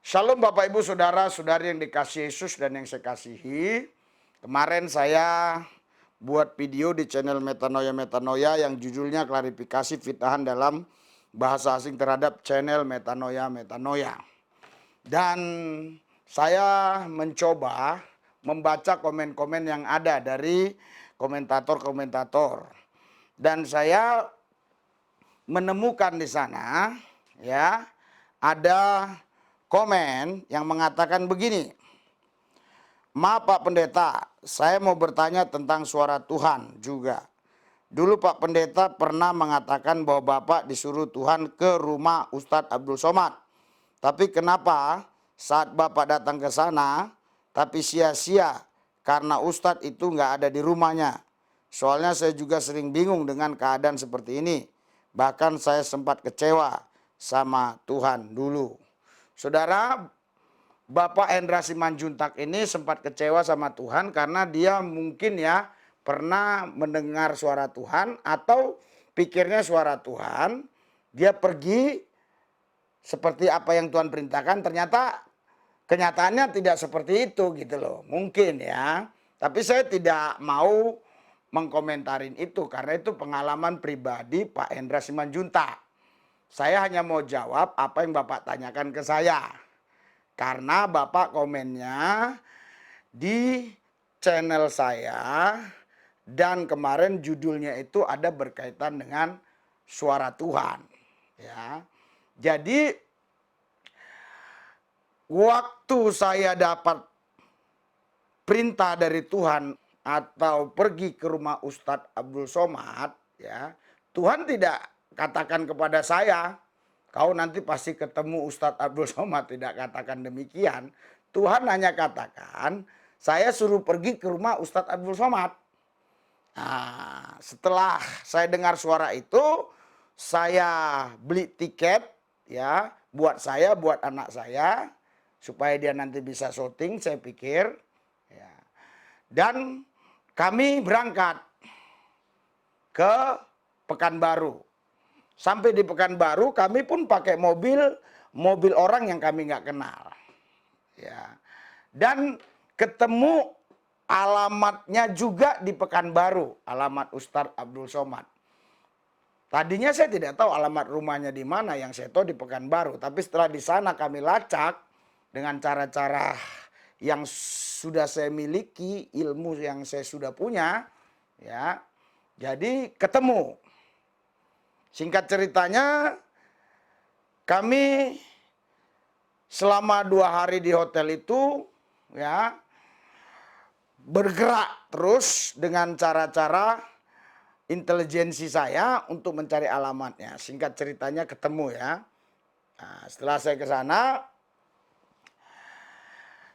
Shalom Bapak Ibu Saudara-saudari yang dikasihi Yesus dan yang saya kasihi. Kemarin saya buat video di channel Metanoia yang judulnya klarifikasi fitnahan dalam bahasa asing terhadap channel Metanoia. Dan saya mencoba membaca komen-komen yang ada dari komentator-komentator. Dan saya menemukan di sana ya ada komen yang mengatakan begini. Maaf Pak Pendeta, saya mau bertanya tentang suara Tuhan juga. Dulu Pak Pendeta pernah mengatakan bahwa Bapak disuruh Tuhan ke rumah Ustadz Abdul Somad. Tapi kenapa saat Bapak datang ke sana, tapi sia-sia karena Ustadz itu nggak ada di rumahnya. Soalnya saya juga sering bingung dengan keadaan seperti ini. Bahkan saya sempat kecewa sama Tuhan dulu. Saudara, Bapak Hendra Simanjuntak ini sempat kecewa sama Tuhan karena dia mungkin ya pernah mendengar suara Tuhan atau pikirnya suara Tuhan. Dia pergi seperti apa yang Tuhan perintahkan, ternyata kenyataannya tidak seperti itu gitu loh. Mungkin ya. Tapi saya tidak mau mengkomentarin itu karena itu pengalaman pribadi Pak Hendra Simanjuntak. Saya hanya mau jawab apa yang Bapak tanyakan ke saya. Karena Bapak komennya di channel saya dan kemarin judulnya itu ada berkaitan dengan suara Tuhan. Ya. Jadi waktu saya dapat perintah dari Tuhan atau pergi ke rumah Ustadz Abdul Somad, ya, Tuhan tidak katakan kepada saya, kau nanti pasti ketemu Ustadz Abdul Somad, tidak katakan demikian. Tuhan hanya katakan, saya suruh pergi ke rumah Ustadz Abdul Somad. Nah, setelah saya dengar suara itu, saya beli tiket ya buat saya, buat anak saya, supaya dia nanti bisa syuting, saya pikir. Ya. Dan kami berangkat ke Pekanbaru. Sampai di Pekanbaru kami pun pakai mobil orang yang kami nggak kenal. Ya. Dan ketemu alamatnya juga di Pekanbaru, alamat Ustadz Abdul Somad. Tadinya saya tidak tahu alamat rumahnya di mana, yang saya tahu di Pekanbaru. Tapi setelah di sana kami lacak dengan cara-cara yang sudah saya miliki, ilmu yang saya sudah punya, ya. Jadi ketemu. Singkat ceritanya, kami selama 2 hari di hotel itu, ya, bergerak terus dengan cara-cara intelijensi saya untuk mencari alamatnya. Singkat ceritanya ketemu ya. Nah, setelah saya ke sana,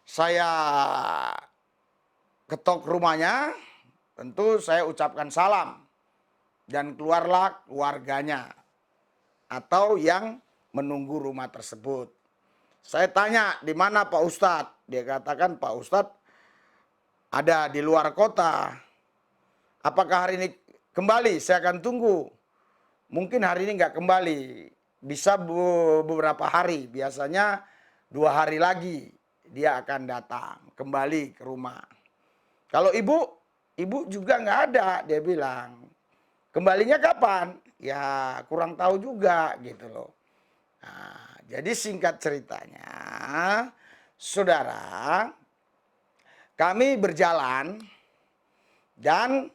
saya ketok rumahnya, tentu saya ucapkan salam. Dan keluarlah keluarganya atau yang menunggu rumah tersebut. Saya tanya, di mana Pak Ustadz? Dia katakan, Pak Ustadz ada di luar kota. Apakah hari ini kembali? Saya akan tunggu. Mungkin hari ini nggak kembali. Bisa beberapa hari. Biasanya 2 hari lagi dia akan datang kembali ke rumah. Kalau ibu juga nggak ada, dia bilang. Kembalinya kapan? Ya kurang tahu juga gitu loh. Nah, jadi singkat ceritanya, saudara, kami berjalan dan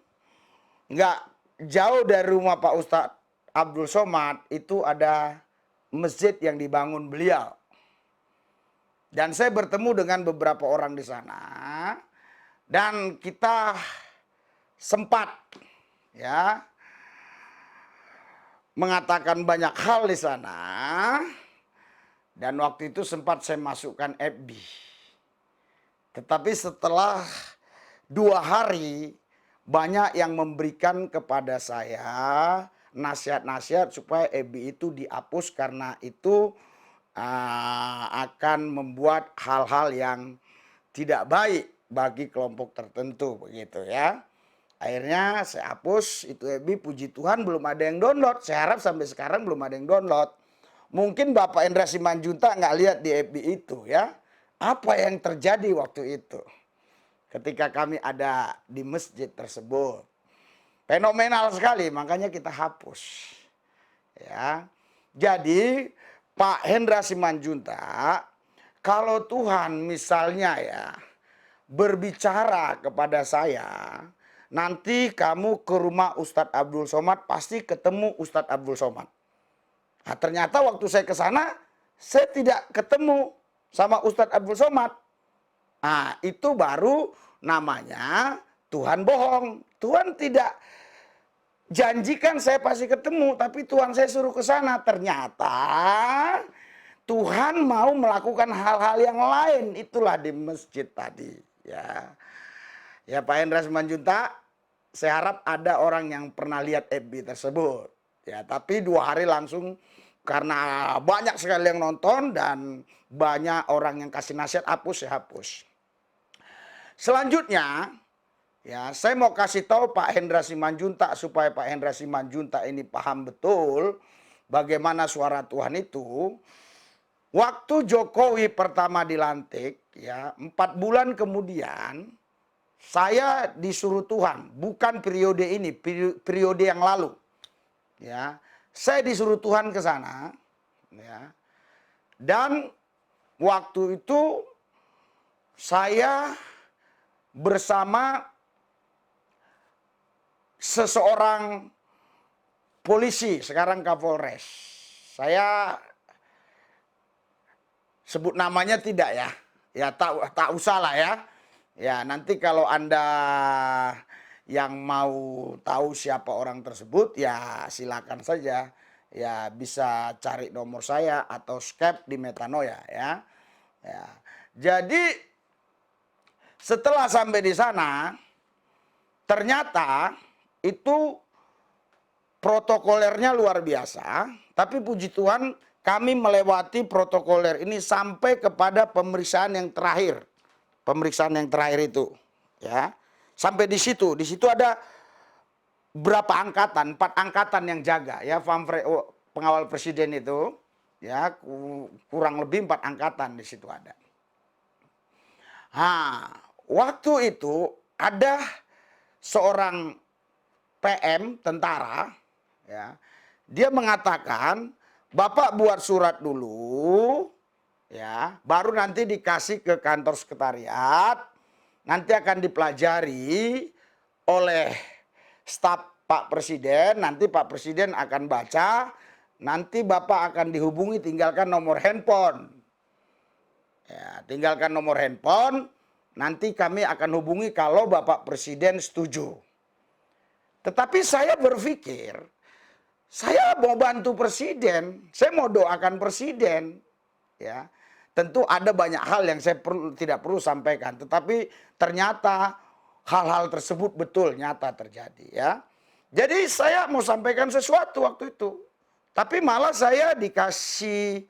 nggak jauh dari rumah Pak Ustadz Abdul Somad itu ada masjid yang dibangun beliau. Dan saya bertemu dengan beberapa orang di sana dan kita sempat ya mengatakan banyak hal di sana. Dan waktu itu sempat saya masukkan FB. Tetapi setelah 2 hari banyak yang memberikan kepada saya nasihat-nasihat supaya FB itu dihapus karena itu akan membuat hal-hal yang tidak baik bagi kelompok tertentu begitu ya. Akhirnya saya hapus itu FB, puji Tuhan belum ada yang download. Saya harap sampai sekarang belum ada yang download. Mungkin Bapak Hendra Simanjuntak nggak lihat di FB itu ya. Apa yang terjadi waktu itu? Ketika kami ada di masjid tersebut. Fenomenal sekali, makanya kita hapus. Ya. Jadi Pak Hendra Simanjuntak, kalau Tuhan misalnya ya berbicara kepada saya, nanti kamu ke rumah Ustadz Abdul Somad pasti ketemu Ustadz Abdul Somad. Nah, ternyata waktu saya ke sana, saya tidak ketemu sama Ustadz Abdul Somad. Nah, itu baru namanya Tuhan bohong. Tuhan tidak janjikan saya pasti ketemu, tapi Tuhan saya suruh ke sana. Ternyata Tuhan mau melakukan hal-hal yang lain. Itulah di masjid tadi. Ya Pak Hendra Simanjuntak, saya harap ada orang yang pernah lihat FB tersebut. Ya, tapi 2 hari langsung karena banyak sekali yang nonton dan banyak orang yang kasih nasihat, hapus, saya hapus. Selanjutnya, ya saya mau kasih tahu Pak Hendra Simanjuntak supaya Pak Hendra Simanjuntak ini paham betul bagaimana suara Tuhan itu. Waktu Jokowi pertama dilantik, ya 4 bulan kemudian saya disuruh Tuhan, bukan periode ini, periode yang lalu. Ya, saya disuruh Tuhan ke sana, ya. Dan waktu itu saya bersama seseorang polisi, sekarang Kapolres. Saya sebut namanya tidak ya. Ya tak usah lah ya. Ya nanti kalau Anda yang mau tahu siapa orang tersebut ya silakan saja. Ya bisa cari nomor saya atau Skype di Metanoia ya. Ya. Jadi setelah sampai di sana ternyata itu protokolernya luar biasa, tapi puji Tuhan kami melewati protokoler ini sampai kepada pemeriksaan yang terakhir. Pemeriksaan yang terakhir itu, ya. Sampai di situ ada berapa angkatan? 4 angkatan yang jaga, ya, pengawal presiden itu, ya, kurang lebih 4 angkatan di situ ada. Nah, waktu itu ada seorang PM tentara, ya, dia mengatakan, Bapak buat surat dulu, ya, baru nanti dikasih ke kantor sekretariat. Nanti akan dipelajari oleh staf Pak Presiden, nanti Pak Presiden akan baca, nanti Bapak akan dihubungi, tinggalkan nomor handphone. Ya, tinggalkan nomor handphone, nanti kami akan hubungi kalau Bapak Presiden setuju. Tetapi saya berpikir, saya mau bantu Presiden, saya mau doakan Presiden, ya. Tentu ada banyak hal yang saya tidak perlu sampaikan, tetapi ternyata hal-hal tersebut betul nyata terjadi, ya. Jadi saya mau sampaikan sesuatu waktu itu, tapi malah saya dikasih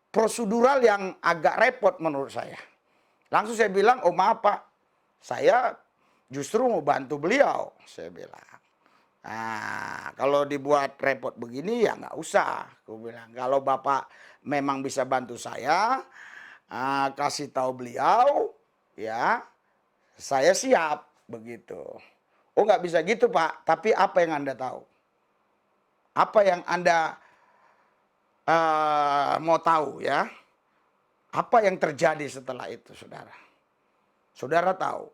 prosedural yang agak repot menurut saya. Langsung saya bilang, oh maaf Pak, saya justru mau bantu beliau, saya bilang. Nah, kalau dibuat repot begini ya nggak usah. Aku bilang, kalau Bapak memang bisa bantu saya, kasih tahu beliau, ya, saya siap begitu. Oh nggak bisa gitu Pak, tapi apa yang Anda tahu? Apa yang Anda mau tahu ya? Apa yang terjadi setelah itu, saudara? Saudara tahu,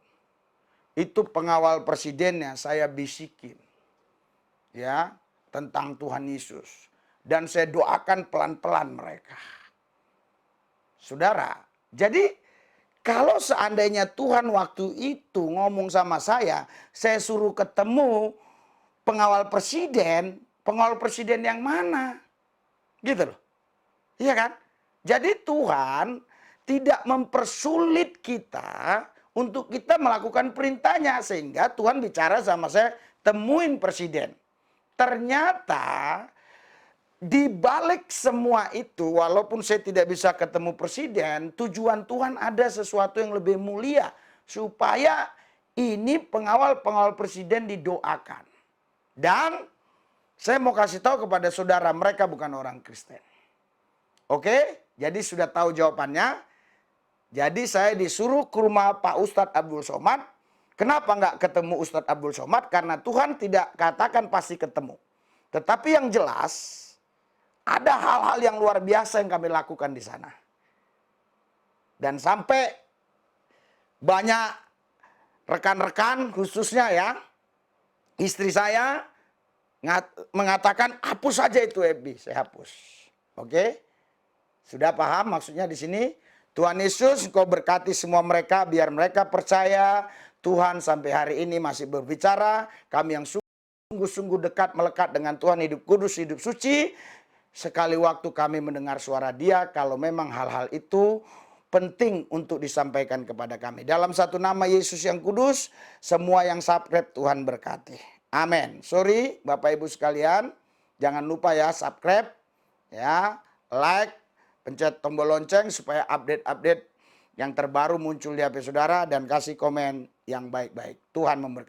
itu pengawal presidennya saya bisikin, ya, tentang Tuhan Yesus. Dan saya doakan pelan-pelan mereka. Saudara, jadi kalau seandainya Tuhan waktu itu ngomong sama saya suruh ketemu pengawal presiden yang mana? Gitu loh. Iya kan? Jadi Tuhan tidak mempersulit kita untuk kita melakukan perintahnya. Sehingga Tuhan bicara sama saya, temuin presiden. Ternyata di balik semua itu, walaupun saya tidak bisa ketemu presiden, tujuan Tuhan ada sesuatu yang lebih mulia. Supaya ini pengawal presiden didoakan. Dan Saya mau kasih tahu kepada saudara, mereka bukan orang Kristen. Oke, jadi sudah tahu jawabannya. Jadi saya disuruh ke rumah Pak Ustadz Abdul Somad. Kenapa nggak ketemu Ustadz Abdul Somad? Karena Tuhan tidak katakan pasti ketemu. Tetapi yang jelas, ada hal-hal yang luar biasa yang kami lakukan di sana. Dan sampai banyak rekan-rekan khususnya ya, istri saya mengatakan hapus saja itu FB. Saya hapus. Oke? Sudah paham maksudnya di sini? Tuhan Yesus, Engkau berkati semua mereka, biar mereka percaya Tuhan sampai hari ini masih berbicara. Kami yang sungguh-sungguh dekat melekat dengan Tuhan, hidup kudus, hidup suci. Sekali waktu kami mendengar suara Dia, kalau memang hal-hal itu penting untuk disampaikan kepada kami. Dalam satu nama Yesus yang kudus, semua yang subscribe Tuhan berkati. Amin. Sorry Bapak Ibu sekalian, jangan lupa ya subscribe, ya, like, pencet tombol lonceng supaya update-update yang terbaru muncul di HP saudara, dan kasih komen yang baik-baik. Tuhan memberkati.